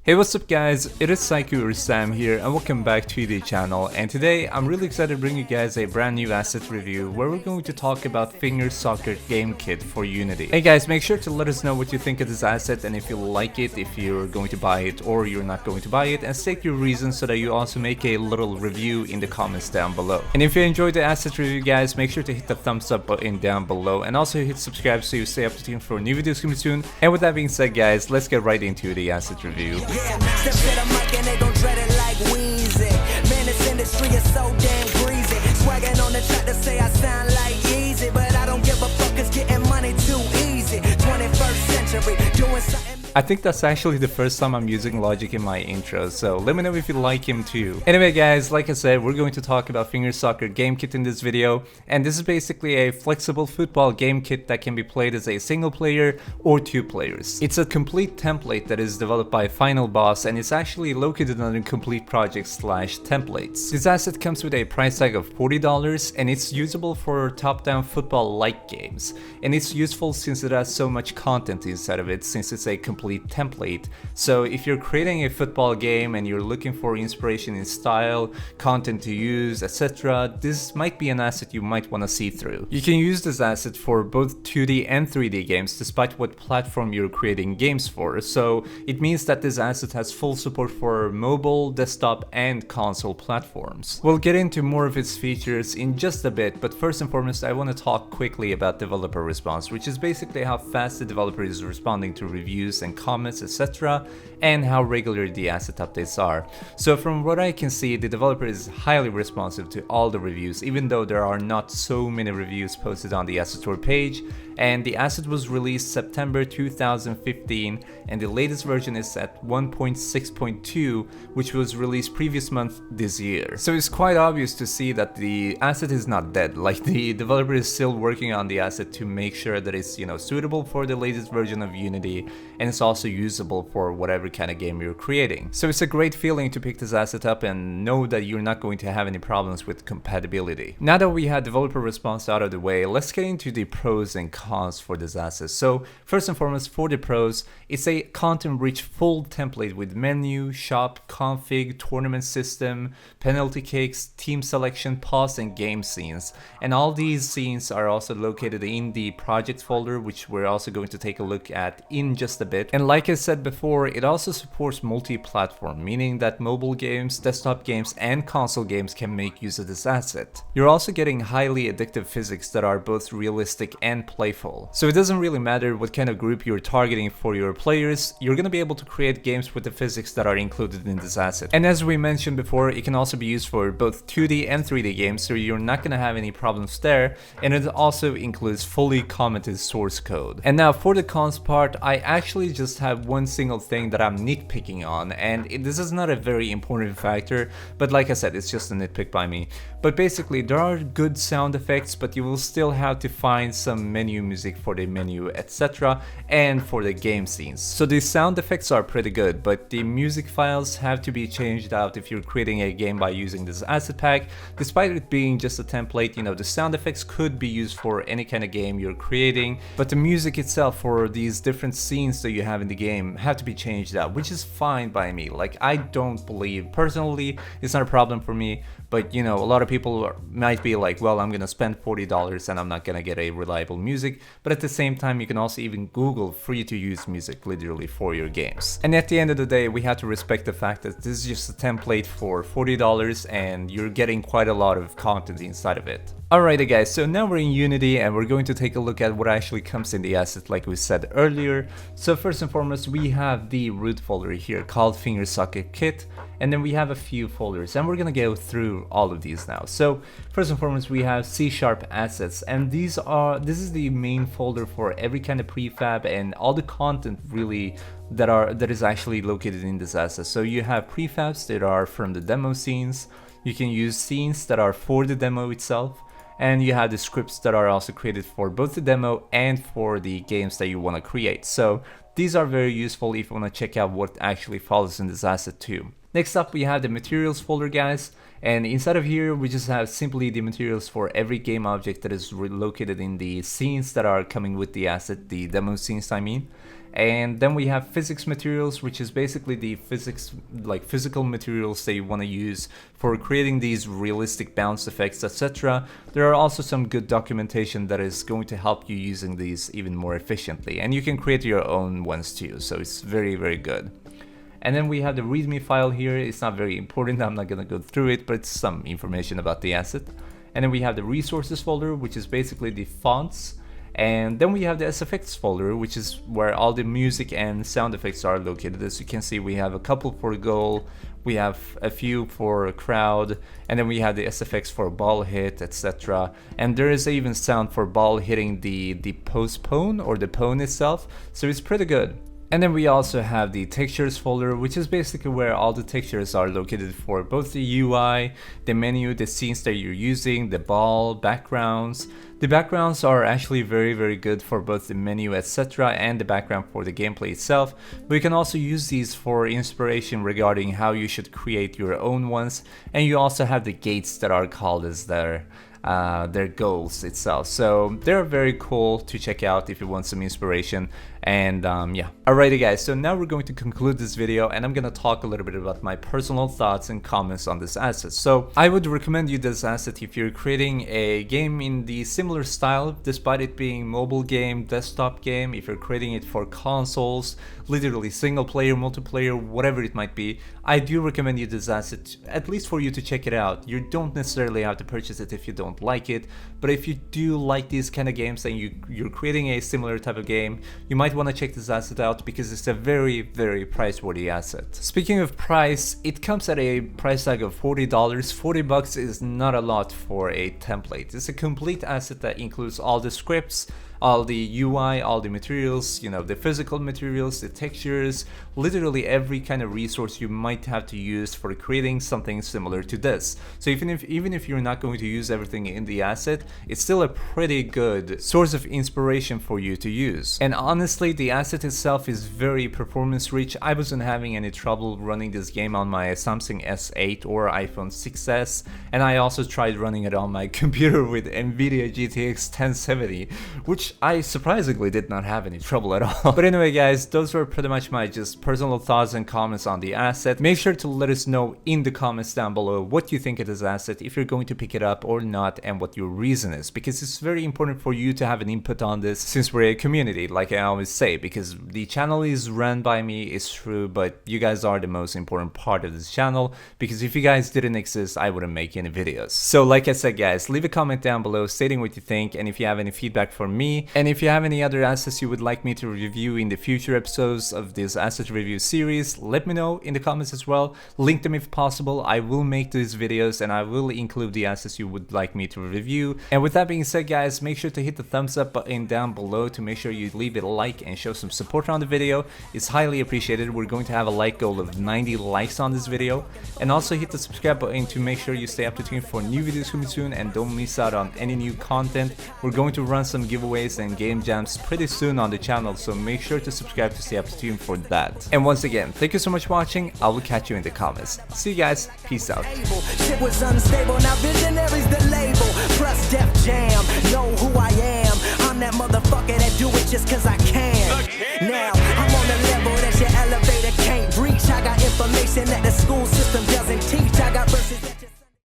Hey, what's up guys, it is Saiku or Sam here and welcome back to the channel, and today I'm really excited to bring you guys a brand new asset review where we're going to talk about Finger Soccer Game Kit for Unity. Hey guys, make sure to let us know what you think of this asset and if you like it, if you're going to buy it or you're not going to buy it, and state your reasons so that you also make a little review in the comments down below. And if you enjoyed the asset review guys, make sure to hit the thumbs up button down below and also hit subscribe so you stay up to date for new videos coming soon. And with that being said guys, let's get right into the asset review. Yeah, step to the mic and they gon' dread it like Weezy. Man, this industry is so damn greasy. Swagging on the track to say I sound like Yeezy, but I don't give a fuck, it's getting money too easy. 21st century, doing something. I think that's actually the first time I'm using Logic in my intro, so let me know if you like him too. Anyway guys, like I said, we're going to talk about Finger Soccer Game Kit in this video, and this is basically a flexible football game kit that can be played as a single player or two players. It's a complete template that is developed by Final Boss, and it's actually located under Complete Project / templates. This asset comes with a price tag of $40 and it's usable for top-down football-like games, and it's useful since it has so much content inside of it since it's a complete template. So if you're creating a football game and you're looking for inspiration in style, content to use, etc., this might be an asset you might want to see through. You can use this asset for both 2D and 3D games despite what platform you're creating games for, so it means that this asset has full support for mobile, desktop, and console platforms. We'll get into more of its features in just a bit, but first and foremost I want to talk quickly about developer response, which is basically how fast the developer is responding to reviews and comments, etc., and how regular the asset updates are. So from what I can see, the developer is highly responsive to all the reviews, even though there are not so many reviews posted on the asset store page, and the asset was released September 2015 and the latest version is at 1.6.2, which was released previous month this year. So it's quite obvious to see that the asset is not dead, like the developer is still working on the asset to make sure that it's, suitable for the latest version of Unity, and it's also usable for whatever kind of game you're creating. So it's a great feeling to pick this asset up and know that you're not going to have any problems with compatibility. Now that we had developer response out of the way, let's get into the pros and cons for this asset. So first and foremost, for the pros, it's a content-rich full template with menu, shop, config, tournament system, penalty kicks, team selection, pause, and game scenes. And all these scenes are also located in the project folder, which we're also going to take a look at in just a bit. And like I said before, it also supports multi-platform, meaning that mobile games, desktop games, and console games can make use of this asset. You're also getting highly addictive physics that are both realistic and playful. So it doesn't really matter what kind of group you're targeting for your players, you're gonna be able to create games with the physics that are included in this asset. And as we mentioned before, it can also be used for both 2D and 3D games, so you're not gonna have any problems there, and it also includes fully commented source code. And now for the cons part, I actually just have one single thing that I'm nitpicking on, and this is not a very important factor, but like I said, it's just a nitpick by me. But basically, there are good sound effects, but you will still have to find some menu music for the menu, etc., and for the game scenes. So the sound effects are pretty good, but the music files have to be changed out if you're creating a game by using this asset pack. Despite it being just a template, the sound effects could be used for any kind of game you're creating, but the music itself for these different scenes that you have in the game have to be changed out, which is fine by me. Like, I don't believe, personally, it's not a problem for me, but a lot of people might be like, well, I'm gonna spend $40 and I'm not gonna get a reliable music, but at the same time you can also even Google free to use music literally for your games. And at the end of the day, we have to respect the fact that this is just a template for $40 and you're getting quite a lot of content inside of it. Alrighty guys, so now we're in Unity and we're going to take a look at what actually comes in the asset like we said earlier. So first and foremost, we have the root folder here called Finger Soccer Kit, and then we have a few folders and we're gonna go through all of these now. So first and foremost, we have C# assets, and this is the main folder for every kind of prefab and all the content really that is actually located in this asset. So you have prefabs that are from the demo scenes, you can use scenes that are for the demo itself, and you have the scripts that are also created for both the demo and for the games that you want to create. So these are very useful if you want to check out what actually follows in this asset too. Next up, we have the materials folder guys, and inside of here we just have simply the materials for every game object that is located in the scenes that are coming with the asset, the demo scenes I mean. And then we have physics materials, which is basically the physical materials that you want to use for creating these realistic bounce effects, etc. There are also some good documentation that is going to help you using these even more efficiently, and you can create your own ones too, so it's very, very good. And then we have the readme file here. It's not very important, I'm not gonna go through it, but it's some information about the asset. And then we have the resources folder, which is basically the fonts. And then we have the SFX folder, which is where all the music and sound effects are located. As you can see, we have a couple for goal, we have a few for crowd, and then we have the SFX for ball hit, etc. And there is even sound for ball hitting the postpone or the pone itself, so it's pretty good. And then we also have the textures folder, which is basically where all the textures are located for both the UI, the menu, the scenes that you're using, the ball, backgrounds. The backgrounds are actually very, very good for both the menu, etc. and the background for the gameplay itself. But you can also use these for inspiration regarding how you should create your own ones. And you also have the gates that are called as their goals itself, so they're very cool to check out if you want some inspiration. And yeah, alrighty guys, so now we're going to conclude this video, and I'm gonna talk a little bit about my personal thoughts and comments on this asset. So I would recommend you this asset if you're creating a game in the similar style, despite it being mobile game, desktop game. If you're creating it for consoles, literally single player, multiplayer, whatever it might be, I do recommend you this asset, at least for you to check it out. You don't necessarily have to purchase it if you don't like it, but if you do like these kind of games and you're creating a similar type of game, you might want to check this asset out because it's a very, very price-worthy asset. Speaking of price, it comes at a price tag of $40. $40 is not a lot for a template. It's a complete asset that includes all the scripts, all the UI, all the materials, you know, the physical materials, the textures, literally every kind of resource you might have to use for creating something similar to this. So even if you're not going to use everything in the asset, it's still a pretty good source of inspiration for you to use. And honestly, the asset itself is very performance rich. I wasn't having any trouble running this game on my Samsung S8 or iPhone 6s, and I also tried running it on my computer with NVIDIA GTX 1070, which I surprisingly did not have any trouble at all. But anyway guys, those were pretty much my just personal thoughts and comments on the asset. Make sure to let us know in the comments down below what you think of this asset, if you're going to pick it up or not, and what your reason is, because it's very important for you to have an input on this, since we're a community, like I always say, because the channel is run by me, it's true, but you guys are the most important part of this channel, because if you guys didn't exist, I wouldn't make any videos. So like I said guys, leave a comment down below stating what you think, and if you have any feedback for me, and if you have any other assets you would like me to review in the future episodes of this asset review series, let me know in the comments as well. Link them if possible. I will make these videos and I will include the assets you would like me to review. And with that being said guys, make sure to hit the thumbs up button down below to make sure you leave it a like and show some support on the video. It's highly appreciated. We're going to have a like goal of 90 likes on this video. And also hit the subscribe button to make sure you stay up to date for new videos coming soon and don't miss out on any new content. We're going to run some giveaways and game jams pretty soon on the channel, so make sure to subscribe to stay up to date for that. And once again, thank you so much for watching. I will catch you in the comments. See you guys, peace out. Shit was unstable, now visionaries the label. Plus Def Jam, know who I am. I'm that motherfucker that do it just cause I can. Now, I'm on the level that your elevator can't reach. I got information that the